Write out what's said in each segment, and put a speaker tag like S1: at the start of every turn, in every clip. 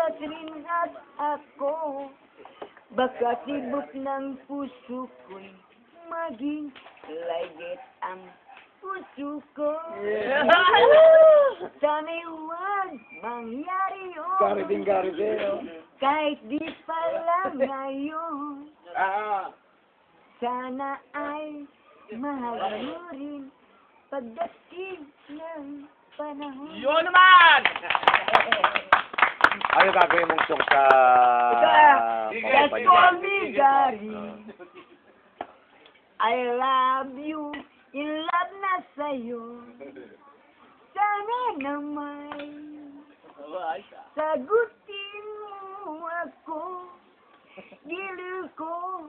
S1: bigas rin at ako. Baka tibok ng puso ko'y maging laygit ang puso ko. Sana'y huwag mangyari yun. Kahit di pala ngayon. Sana ay mahal mo rin pagdating ng panahon.
S2: Yun naman!
S3: Ano gagawin mong song sa...
S1: Just call me Gary. I love you. In love na sa'yo. Sana naman sagutin mo ako. Giliw ko,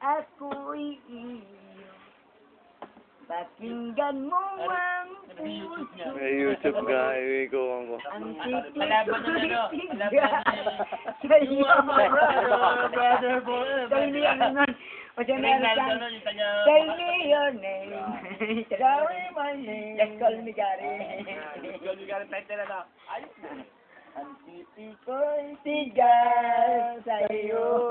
S1: ako'y iyo. Pakinggan mo ang puso.
S3: May YouTube ka, iwikuhan ko.
S1: Ang titig-tiga sa'yo. Tell me your name. Tell me your name. Tell me my name. Just call me Gary. Ang titig ko'y tigas sa'yo.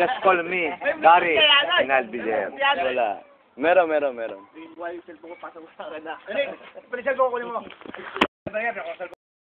S3: Just call me, Gary, and I'll be there. Wala. Meron.
S2: Why yung cellphone ko pasok sa akin na? Ano? Pwede cellphone ko kunin mo.